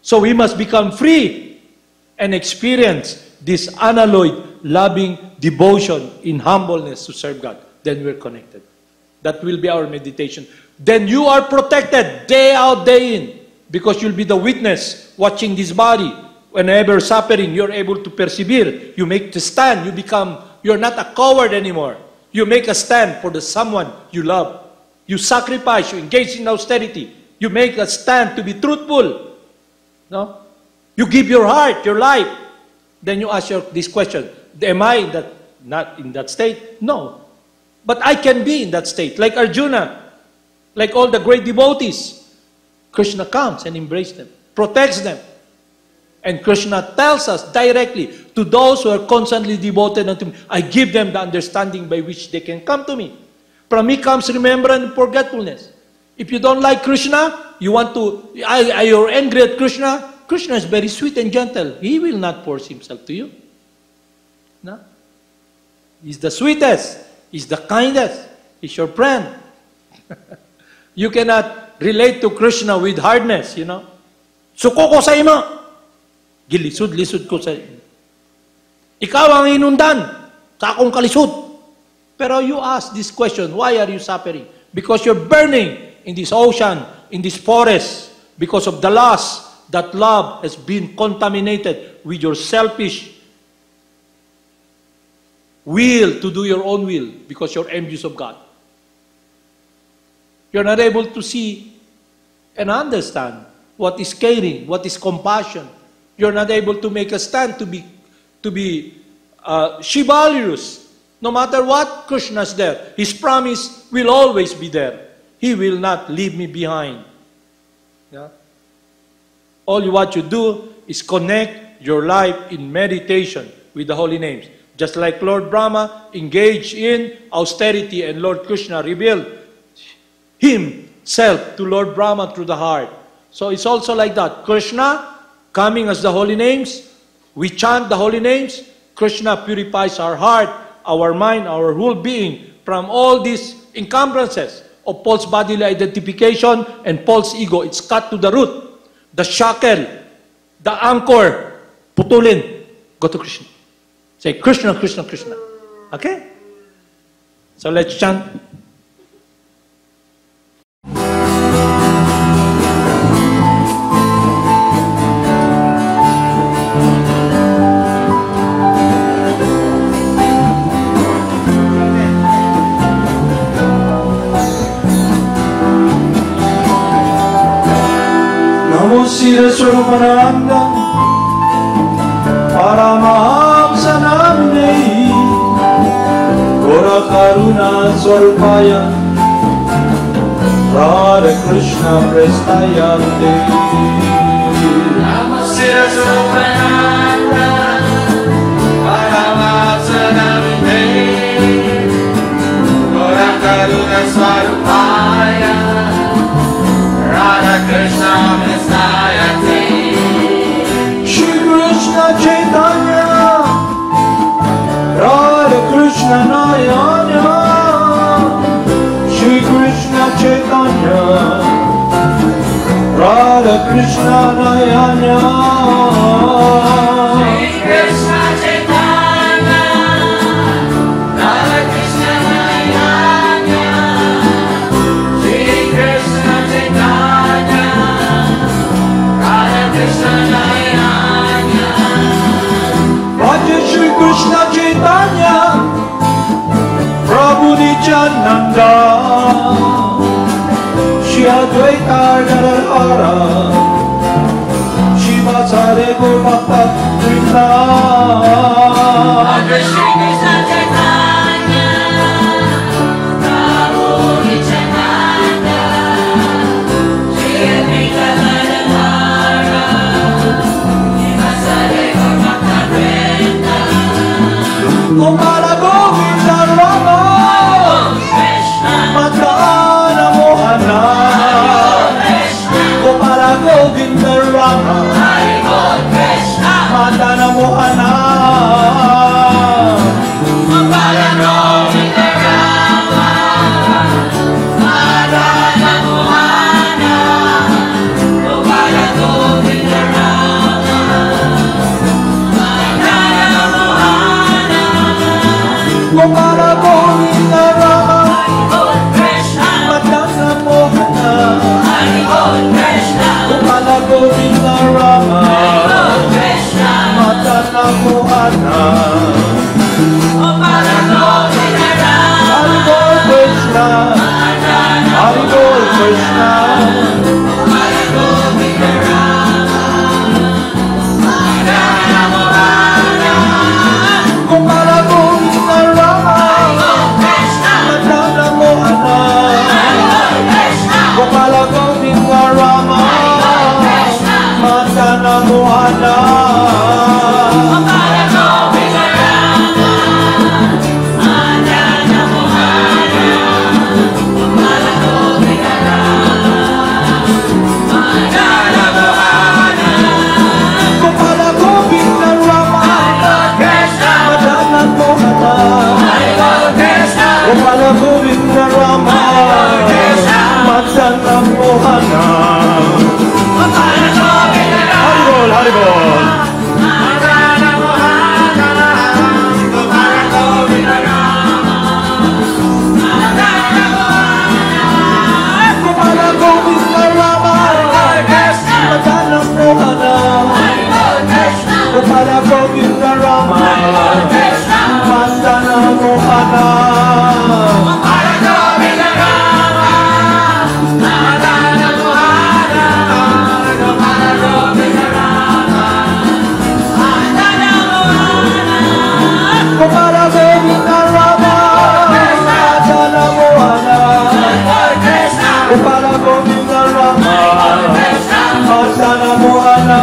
So we must become free and experience this unalloyed loving devotion in humbleness to serve God. Then we're connected. That will be our meditation. Then you are protected day out, day in. Because you'll be the witness watching this body. Whenever suffering, you're able to persevere. You make the stand. You're not a coward anymore. You make a stand for the someone you love. You sacrifice. You engage in austerity. You make a stand to be truthful. No? You give your heart, your life. Then you ask this question. Am I not in that state? No. But I can be in that state. Like Arjuna. Like all the great devotees. Krishna comes and embraces them. Protects them. And Krishna tells us directly, to those who are constantly devoted unto me, I give them the understanding by which they can come to me. From me comes remembrance and forgetfulness. If you don't like Krishna, you're angry at Krishna, Krishna is very sweet and gentle. He will not force himself to you. No? He's the sweetest. He's the kindest. He's your friend. You cannot relate to Krishna with hardness, Suko ko sa imo. Gilisod-lisod ko sa imo. Ikaw ang inundan sa akong kalisod. Pero you ask this question, why are you suffering? Because you're burning in this ocean, in this forest, because of the lust. That love has been contaminated with your selfish will to do your own will because you're envious of God. You're not able to see and understand what is caring, what is compassion. You're not able to make a stand to be chivalrous. No matter what, Krishna's there. His promise will always be there. He will not leave me behind. Yeah? All what you do is connect your life in meditation with the holy names. Just like Lord Brahma engaged in austerity and Lord Krishna revealed himself to Lord Brahma through the heart. So it's also like that. Krishna coming as the holy names. We chant the holy names. Krishna purifies our heart, our mind, our whole being from all these encumbrances of false bodily identification and false ego. It's cut to the root. The shackle, the anchor, putulin. Go to Krishna. Say, Krishna, Krishna, Krishna. Okay? So let's chant. Siddhaswarupananda, Paramahamsa Namne, Gora Karuna Swarupaya, Radha Krishna Prestaya Te. Namo Siddhaswarupananda, Paramahamsa Namne, Gora Karuna Chaitanya, Radha Krishna Nayana, Shri Krishna Chaitanya, Radha Krishna Nayana. Krishna Chaitanya, Prabhu Nityananda, Shri Advaita Gadadhara, Shiva Sare Gaur Bhakta Vrinda. Shri Krishna Chaitanya, Prabhu Nityananda, Shri Advaita Gadadhara, Shiva Sare Gaur Bhakta Vrinda. Gopala Govinda Rama, Madana Mohana, Gopala Govinda Rama, Madana Mohana, Gopala Govinda Rama, Madana Mohana, Gopala Govinda Rama, Madana Mohana. Gopala Govinda Rama, Madana Mohana, Gopala Govinda Rama, Madana Mohana, Hari Bol Krishna, Hari Bol Krishna, Gopala Govinda Rama, Madana Mohana, Gopala Govinda Rama, Madana Mohana, Gopala Govinda Rama, Madana Mohana. Gopala Govinda Rama, Madana Mohana, Hari Bol, Madana Mohana, Gopala Govinda Rama, Madana Mohana, Gopala Govinda Rama, Madana Mohana, Gopala Govinda Rama, Madana Mohana.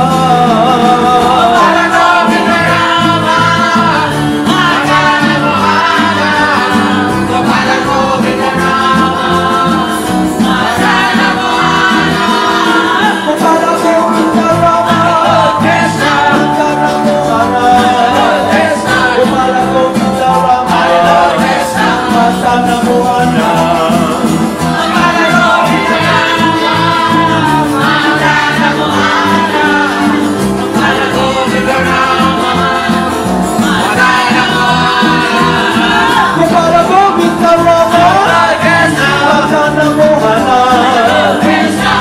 Gopala Govinda Rama, Madana Mohana,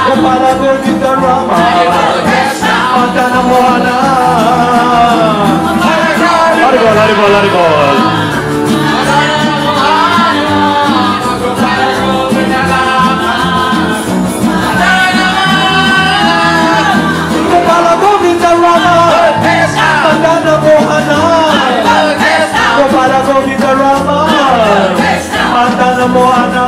Gopala Govinda Rama, Madana Mohana. Hari Bol. Gopala Govinda Rama, Madana Mohana, Gopala Govinda Rama, Madana Mohana.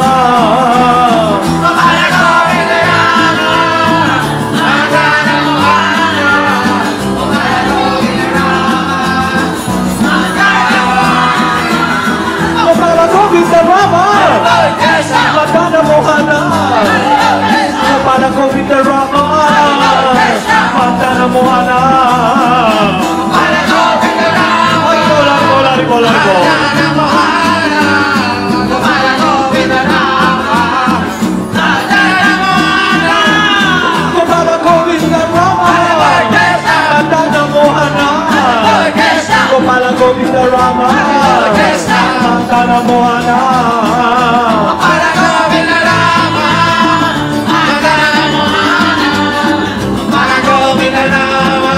Madana Mohana, Gopala Govinda Rama, Madana Mohana. Govinda Rama, Madana Mohana, Govinda Rama, Madana Mohana, Govinda Rama,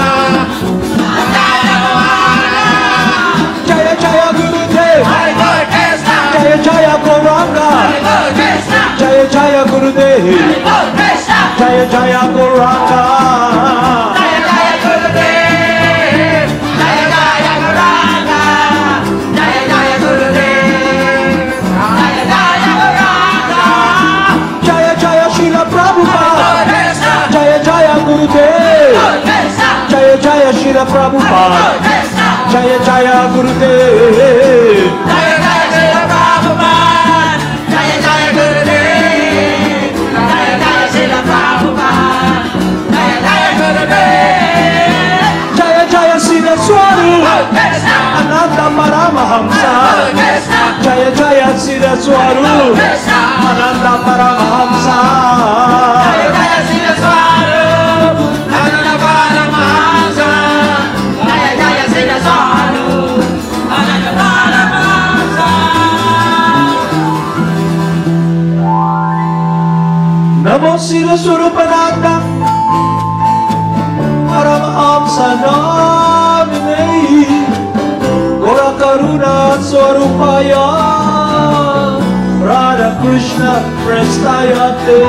Madana Mohana. Jaya Jaya Gurudev, Hare Krishna, Jaya Jaya Gauranga, Hare Krishna, Jaya Jaya Gurudev, Hare Krishna, Jaya Jaya Gauranga. Jaya Jaya Gurudev, Jaya Jaya Gauranga, Jaya Jaya Gurudev, Jaya Jaya Gauranga. Jaya Jaya Srila Prabhupada, Hare Krishna, Jaya Jaya Gurudev, Hare Krishna, Jaya Jaya Srila Prabhupada, Hare Krishna, Jaya Jaya Gurudev, Jaya Jaya Srila Prabhupada, Jaya Jaya Gurudev, Jaya Jaya Srila Prabhupada, Jaya Jaya Gurudev, Jaya Jaya Siddhaswarupananda, Ananda Paramahamsa, Jaya Jaya Siddhaswarupananda, Paramahamsa. Jaya Jaya Siddhaswarupananda, Paramahamsa, Jaya Jaya Siddhaswarupananda, Paramahamsa. Namo Siddhaswarupananda, Paramahamsa Namine, Gora Karuna Swarupaya, Radha Krishna Prestayate.